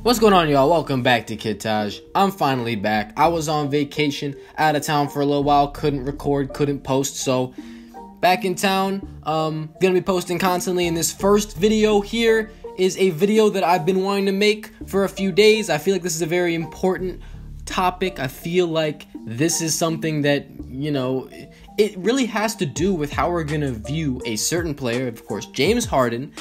What's going on, y'all? Welcome back to Kid Taj. I'm finally back. I was on vacation, out of town for a little while, couldn't record, couldn't post, so back in town. Gonna be posting constantly, and this first video here is a video that I've been wanting to make for a few days. I feel like this is a very important topic. I feel like this is something that, it really has to do with how we're gonna view a certain player, of course, James Harden,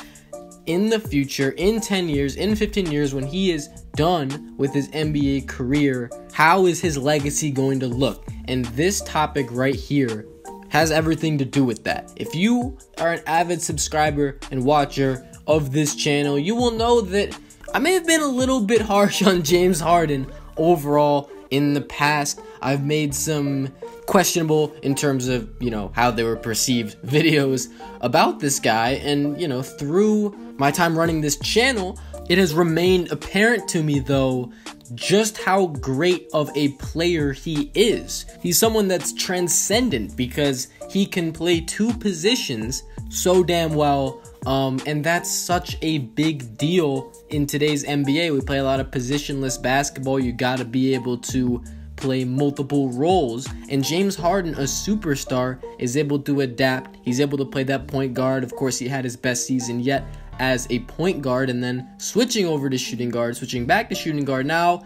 in the future, in 10 years, in 15 years, when he is done with his NBA career. How is his legacy going to look? And this topic right here has everything to do with that. If you are an avid subscriber and watcher of this channel, you will know that I may have been a little bit harsh on James Harden overall in the past. I've made some questionable, in terms of, how they were perceived, videos about this guy. And, through my time running this channel, it has remained apparent to me, though, just how great of a player he is. He's someone that's transcendent because he can play two positions so damn well. And that's such a big deal in today's NBA. We play a lot of positionless basketball. You gotta be able to play multiple roles, and James Harden, a superstar, is able to adapt. He's able to play that point guard. Of course, he had his best season yet as a point guard, and then switching over to shooting guard, switching back to shooting guard. Now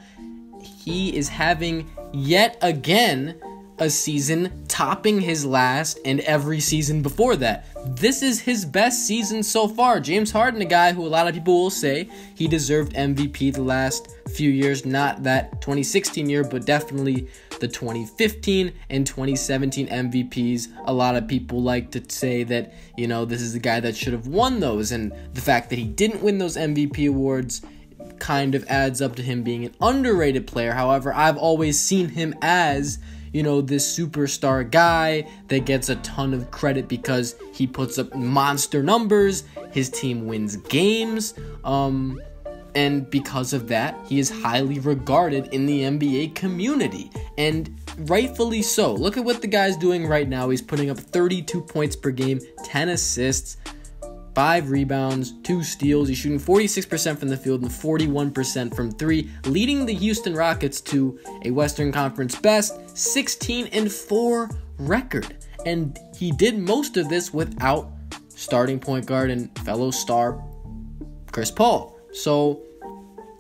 he is having yet again a season topping his last and every season before that. This is his best season so far. James Harden, a guy who a lot of people will say he deserved MVP the last few years, not that 2016 year, but definitely the 2015 and 2017 MVPs. A lot of people like to say that, this is the guy that should have won those, and the fact that he didn't win those MVP awards kind of adds up to him being an underrated player. However, I've always seen him as this superstar guy that gets a ton of credit because he puts up monster numbers, his team wins games, and because of that, he is highly regarded in the NBA community, and rightfully so. Look at what the guy's doing right now. He's putting up 32 points per game, 10 assists, 5 rebounds, 2 steals. He's shooting 46% from the field and 41% from 3, leading the Houston Rockets to a Western Conference best 16-4 record. And he did most of this without starting point guard and fellow star Chris Paul. So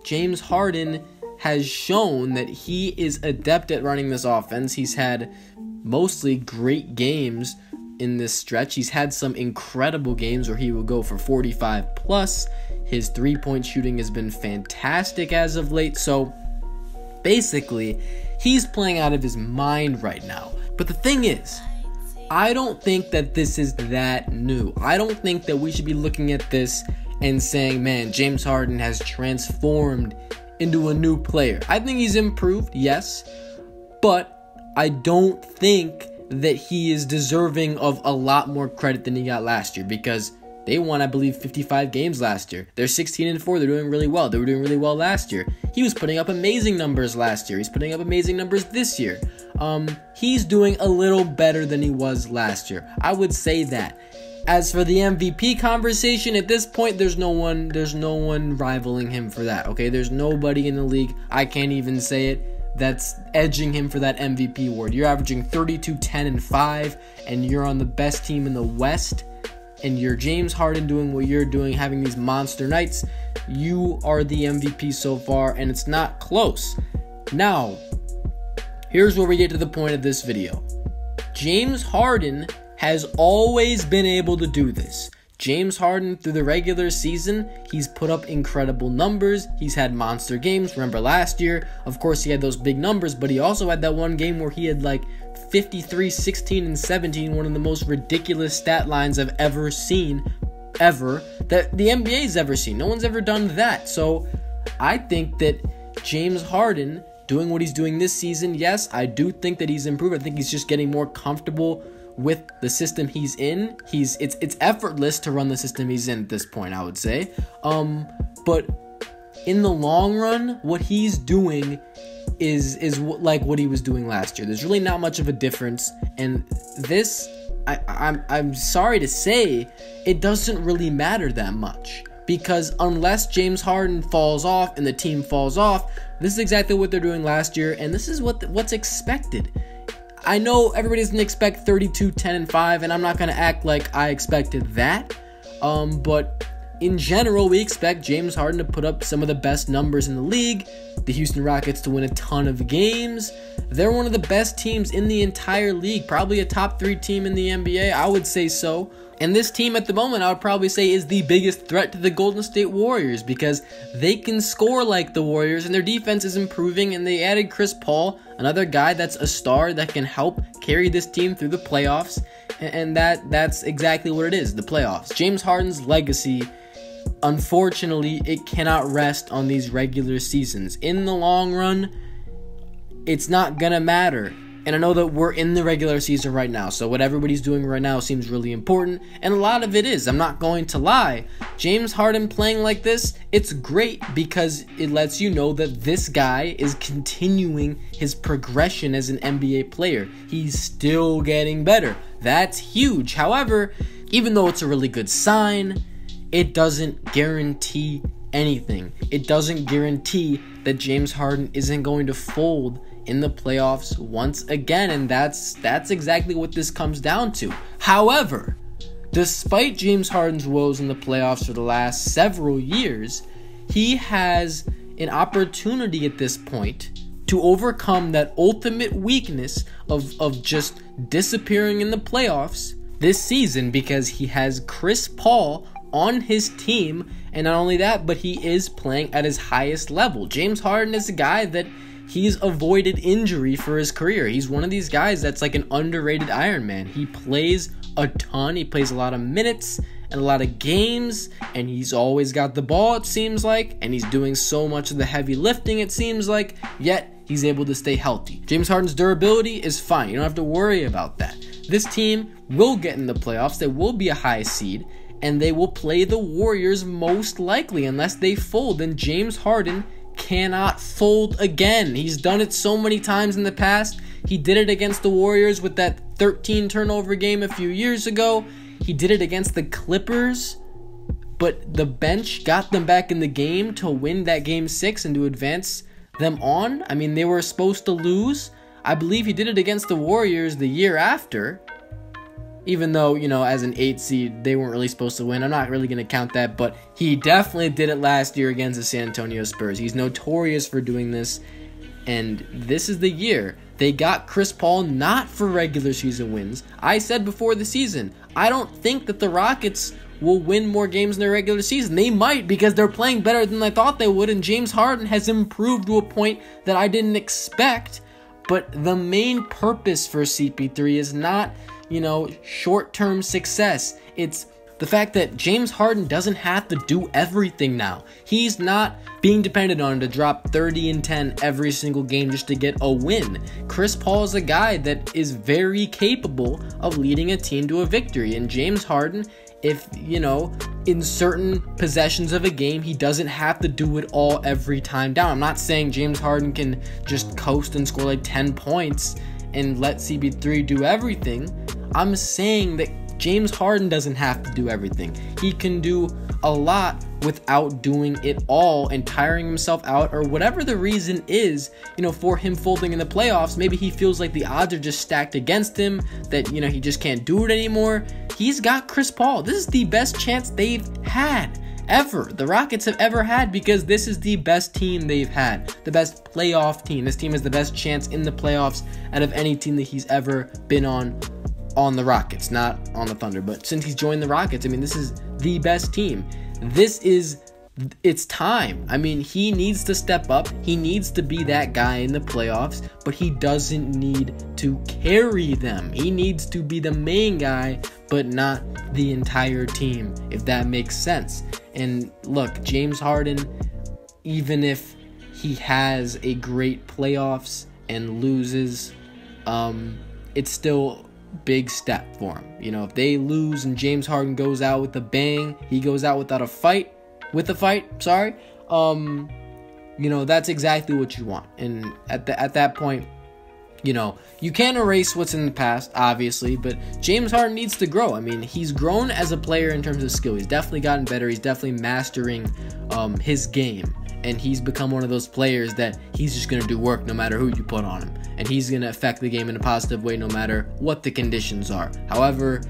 James Harden has shown that he is adept at running this offense. He's had mostly great games in this stretch. He's had some incredible games where he will go for 45 plus. His three-point shooting has been fantastic as of late. So basically, he's playing out of his mind right now. But the thing is, I don't think that this is that new. I don't think that we should be looking at this and saying, man, James Harden has transformed into a new player. I think he's improved, yes, but I don't think that he is deserving of a lot more credit than he got last year, because they won, I believe, 55 games last year. They're 16-4. They're doing really well. They were doing really well last year. He was putting up amazing numbers last year. He's putting up amazing numbers this year. He's doing a little better than he was last year. I would say that. As for the MVP conversation, at this point, there's no one rivaling him for that. Okay, there's nobody in the league. I can't even say it, that's edging him for that MVP award. You're averaging 32, 10, and 5, and you're on the best team in the West, and you're James Harden doing what you're doing, having these monster nights. You are the MVP so far, and it's not close. Now, here's where we get to the point of this video. James Harden has always been able to do this. James Harden, through the regular season, he's put up incredible numbers. He's had monster games. Remember last year, of course, he had those big numbers, but he also had that one game where he had like 53, 16, and 17, one of the most ridiculous stat lines I've ever seen, that the NBA's ever seen. No one's ever done that. So I think that James Harden, doing what he's doing this season, yes, I do think that he's improved. I think he's just getting more comfortable with the system he's in. It's effortless to run the system he's in at this point, I would say. But in the long run, what he's doing is like what he was doing last year. There's really not much of a difference, and this, I'm sorry to say, it doesn't really matter that much. because unless James Harden falls off and the team falls off, this is exactly what they're doing last year, and this is what's expected. I know everybody doesn't expect 32, 10, and 5, and I'm not going to act like I expected that, but in general, we expect James Harden to put up some of the best numbers in the league, the Houston Rockets to win a ton of games. They're one of the best teams in the entire league, probably a top 3 team in the NBA, I would say so. And this team at the moment, I would probably say, is the biggest threat to the Golden State Warriors because they can score like the Warriors and their defense is improving, and they added Chris Paul, another guy that's a star that can help carry this team through the playoffs, and that's exactly what it is, the playoffs. James Harden's legacy, unfortunately, it cannot rest on these regular seasons. In the long run, it's not gonna matter. And I know that we're in the regular season right now, so what everybody's doing right now seems really important, and a lot of it is. I'm not going to lie. James Harden playing like this, it's great because it lets you know that this guy is continuing his progression as an NBA player. He's still getting better. That's huge. However, even though it's a really good sign, it doesn't guarantee anything. It doesn't guarantee that James Harden isn't going to fold in the playoffs once again, and that's exactly what this comes down to. However, despite James Harden's woes in the playoffs for the last several years, he has an opportunity at this point to overcome that ultimate weakness of just disappearing in the playoffs this season because he has Chris Paul on his team, and not only that, but he is playing at his highest level. James Harden is a guy that he's avoided injury for his career. He's one of these guys that's like an underrated Iron Man. He plays a ton. He plays a lot of minutes and a lot of games, and he's always got the ball, it seems like, and he's doing so much of the heavy lifting, it seems like, yet he's able to stay healthy. James Harden's durability is fine. You don't have to worry about that. This team will get in the playoffs. They will be a high seed, and they will play the Warriors most likely unless they fold, and James Harden cannot fold again. He's done it so many times in the past. He did it against the Warriors with that 13 turnover game a few years ago. He did it against the Clippers, but the bench got them back in the game to win that game 6 and to advance them on. I mean, they were supposed to lose. I believe he did it against the Warriors the year after, even though, you know, as an 8 seed, they weren't really supposed to win. I'm not really going to count that, but he definitely did it last year against the San Antonio Spurs. He's notorious for doing this, and this is the year. They got Chris Paul not for regular season wins. I said before the season, I don't think that the Rockets will win more games in their regular season. They might because they're playing better than I thought they would, and James Harden has improved to a point that I didn't expect. But the main purpose for CP3 is not, you know, short-term success. It's the fact that James Harden doesn't have to do everything now. He's not being dependent on him to drop 30 and 10 every single game just to get a win. Chris Paul is a guy that is very capable of leading a team to a victory. And James Harden, if, you know, in certain possessions of a game, he doesn't have to do it all every time down. I'm not saying James Harden can just coast and score like 10 points and let CP3 do everything. I'm saying that James Harden doesn't have to do everything. He can do a lot without doing it all and tiring himself out, or whatever the reason is, you know, for him folding in the playoffs. Maybe he feels like the odds are just stacked against him, that, you know, he just can't do it anymore. He's got Chris Paul. This is the best chance they've had ever. The Rockets have ever had, because this is the best team they've had. The best playoff team. This team has the best chance in the playoffs out of any team that he's ever been on the Rockets, not on the Thunder. But since he's joined the Rockets, I mean, this is the best team. It's time. I mean, he needs to step up. He needs to be that guy in the playoffs, but he doesn't need to carry them. He needs to be the main guy, but not the entire team, if that makes sense. And look, James Harden, even if he has a great playoffs and loses, it's still big step for him. You know, if they lose and James Harden goes out with a bang, he goes out without a fight, you know, that's exactly what you want. And at that point, You know, you can't erase what's in the past, obviously, but James Harden needs to grow. I mean, he's grown as a player in terms of skill. He's definitely gotten better. He's definitely mastering his game. And he's become one of those players that he's just going to do work no matter who you put on him. And he's going to affect the game in a positive way no matter what the conditions are. However,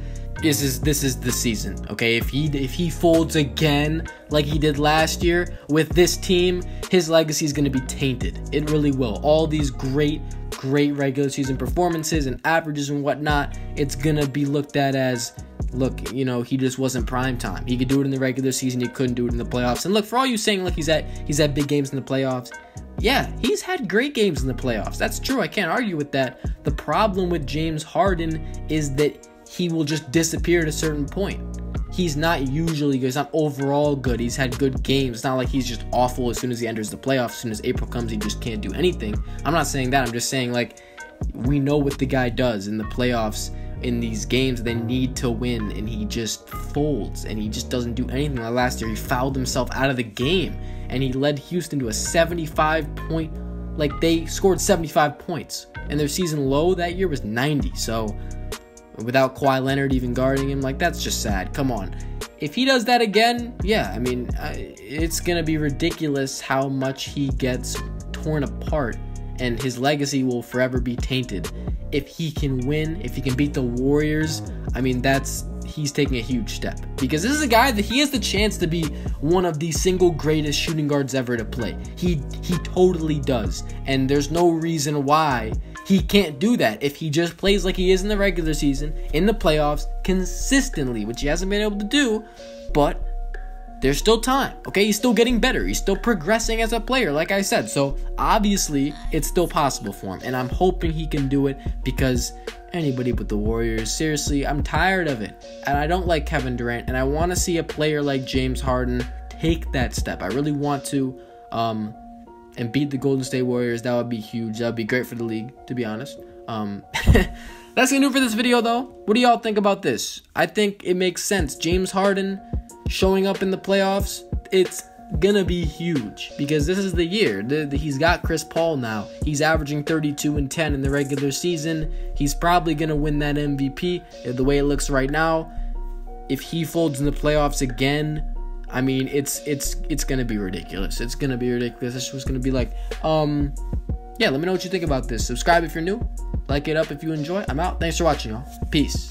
this is the season, okay? If he folds again like he did last year with this team, his legacy is going to be tainted. It really will. All these great regular season performances and averages and whatnot, it's going to be looked at as, look, you know, he just wasn't prime time. He could do it in the regular season. He couldn't do it in the playoffs. And look, for all you saying, look, he's had big games in the playoffs. Yeah, he's had great games in the playoffs. That's true. I can't argue with that. The problem with James Harden is that he will just disappear at a certain point. He's not usually good. He's not overall good. He's had good games. It's not like he's just awful as soon as he enters the playoffs. As soon as April comes, he just can't do anything. I'm not saying that. I'm just saying, like, we know what the guy does in the playoffs. In these games, they need to win, and he just folds, and he just doesn't do anything. Like last year, he fouled himself out of the game, and he led Houston to a 75-point, like they scored 75 points, and their season low that year was 90, so without Kawhi Leonard even guarding him, like that's just sad. Come on. If he does that again, yeah, I mean, it's going to be ridiculous how much he gets torn apart, and his legacy will forever be tainted. If he can win, if he can beat the Warriors, I mean, he's taking a huge step. Because this is a guy that he has the chance to be one of the single greatest shooting guards ever to play. He totally does. And there's no reason why he can't do that if he just plays like he is in the regular season, in the playoffs, consistently, which he hasn't been able to do, but there's still time, okay? He's still getting better. He's still progressing as a player, like I said. So, obviously, it's still possible for him. And I'm hoping he can do it because anybody but the Warriors, seriously, I'm tired of it. And I don't like Kevin Durant. And I want to see a player like James Harden take that step. I really want to and beat the Golden State Warriors. That would be huge. That would be great for the league, to be honest. That's going to do it for this video, though. What do y'all think about this? I think it makes sense. James Harden showing up in the playoffs, it's gonna be huge because this is the year. He's got Chris Paul now. He's averaging 32 and 10 in the regular season. He's probably gonna win that MVP the way it looks right now. If he folds in the playoffs again, I mean, it's gonna be ridiculous. It's gonna be ridiculous. It's just gonna be like, yeah. Let me know what you think about this. Subscribe if you're new. Like it up if you enjoy. I'm out. Thanks for watching, y'all. Peace.